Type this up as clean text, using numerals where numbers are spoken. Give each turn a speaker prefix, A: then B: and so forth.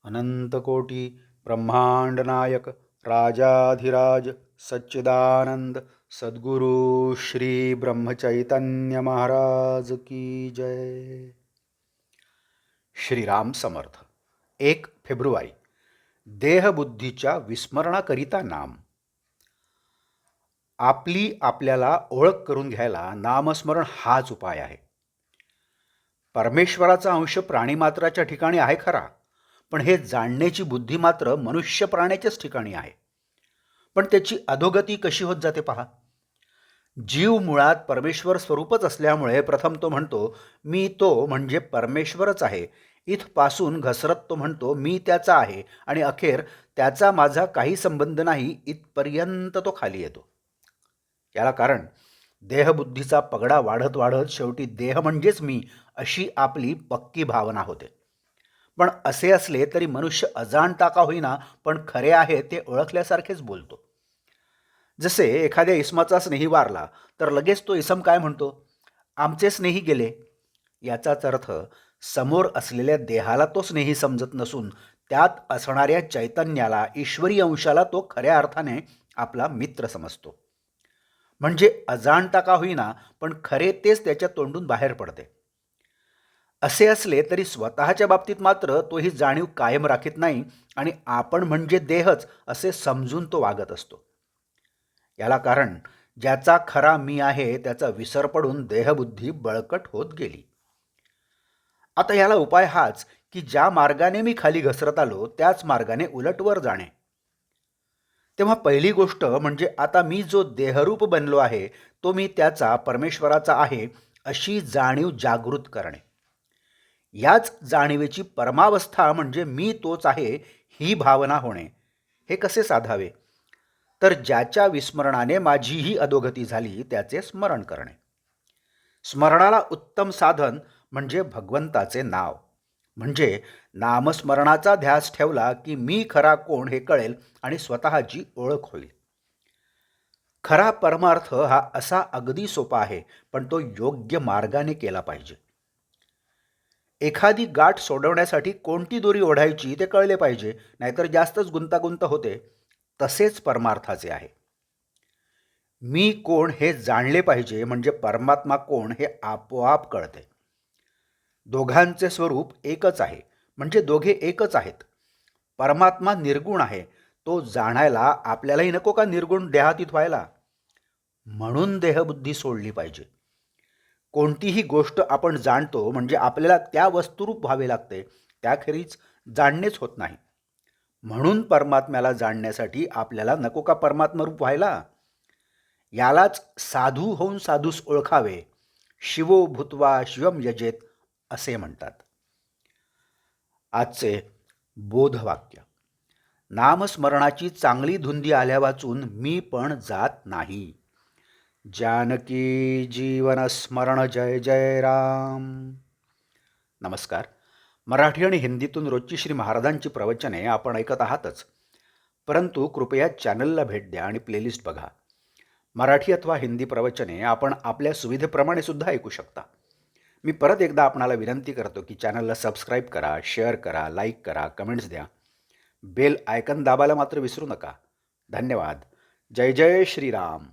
A: अनंतकोटी ब्रह्मांड नायक राजाधिराज सच्चिदानंद सद्गुरु श्री ब्रह्मचैतन्य महाराज की जय। श्रीराम समर्थ। 1 फेब्रुवारी देहबुद्धीच्या विस्मरणाकरिता नाम। आपली आपल्याला ओळख करून घ्यायला नामस्मरण हाच उपाय आहे। परमेश्वराचा अंश प्राणीमात्राच्या ठिकाणी आहे खरा, पण हे जाणण्याची बुद्धी मात्र मनुष्य प्राण्याच्याच ठिकाणी आहे। पण त्याची अधोगती कशी होत जाते पहा। जीव मुळात परमेश्वर स्वरूपच असल्यामुळे प्रथम तो म्हणतो मी तो म्हणजे परमेश्वरच आहे, इथपासून घसरत तो म्हणतो मी त्याचा आहे, आणि अखेर त्याचा माझा काही संबंध नाही इथपर्यंत तो खाली येतो। याला कारण देहबुद्धीचा पगडा वाढत वाढत शेवटी देह म्हणजेच मी अशी आपली पक्की भावना होते। पण असे असले तरी मनुष्य अजाणता का होईना पण खरे आहे ते ओळखल्यासारखेच बोलतो। जसे एखाद्या इसमाचा स्नेही वारला तर लगेच तो इसम काय म्हणतो, आमचे स्नेही गेले। याचाच अर्थ समोर असलेल्या देहाला तो स्नेही समजत नसून त्यात असणाऱ्या चैतन्याला, ईश्वरी अंशाला तो खऱ्या अर्थाने आपला मित्र समजतो। म्हणजे अजाणता का होईना पण खरे तेच त्याच्या तोंडून बाहेर पडते। असे असले तरी स्वतःच्या बाबतीत मात्र तो ही जाणीव कायम राखीत नाही आणि आपण म्हणजे देहच असे समजून तो वागत असतो। याला कारण ज्याचा खरा मी आहे त्याचा विसर पडून देहबुद्धी बळकट होत गेली। आता याला उपाय हाच की ज्या मार्गाने मी खाली घसरत आलो त्याच मार्गाने उलटवर जाणे। तेव्हा पहिली गोष्ट म्हणजे आता मी जो देहरूप बनलो आहे तो मी त्याचा, परमेश्वराचा आहे अशी जाणीव जागृत करणे। याच जाणीवेची परमावस्था म्हणजे मी तोच आहे ही भावना होणे। हे कसे साधावे, तर ज्याच्या विस्मरणाने माझी ही अधोगती झाली त्याचे स्मरण करणे। स्मरणाला उत्तम साधन म्हणजे भगवंताचे नाव। म्हणजे नामस्मरणाचा ध्यास ठेवला की मी खरा कोण हे कळेल आणि स्वतःची ओळख होईल। खरा परमार्थ हा असा अगदी सोपा आहे, पण तो योग्य मार्गाने केला पाहिजे। एखादी गाठ सोडवण्यासाठी कोणती दोरी ओढायची ते कळले पाहिजे, नाहीतर जास्तच गुंतागुंत होते। तसेच परमार्थाचे आहे। मी कोण हे जाणले पाहिजे म्हणजे परमात्मा कोण हे आपोआप कळते। दोघांचे स्वरूप एकच आहे म्हणजे दोघे एकच आहेत। परमात्मा निर्गुण आहे, तो जाणायला आपल्यालाही नको का निर्गुण देहातीत व्हायला। म्हणून देहबुद्धी सोडली पाहिजे। कोणतीही गोष्ट आपण जाणतो म्हणजे आपल्याला त्या वस्तुरूप व्हावे लागते, त्याखेरीज जाणणेच होत नाही। म्हणून परमात्म्याला जाणण्यासाठी आपल्याला नको का परमात्मा रूप व्हायला। यालाच साधू होऊन साधूस ओळखावे, शिवो भूत्वा शिवम यजेत असे म्हणतात। आजचे बोधवाक्य। नामस्मरणाची चांगली धुंदी आल्या वाचून मी पण जात नाही। जानकी जीवन स्मरण जय जय राम। नमस्कार। मराठी आणि हिंदीतून रोजची श्री महाराजांची प्रवचने आपण ऐकत आहातच, परंतु कृपया चॅनलला भेट द्या आणि प्लेलिस्ट बघा। मराठी अथवा हिंदी प्रवचने आपण आपल्या सुविधेप्रमाणे सुद्धा ऐकू शकता। मी परत एकदा आपणाला विनंती करतो की चॅनलला सबस्क्राईब करा, शेअर करा, लाईक करा, कमेंट्स द्या, बेल आयकन दाबायला मात्र विसरू नका। धन्यवाद। जय जय श्रीराम।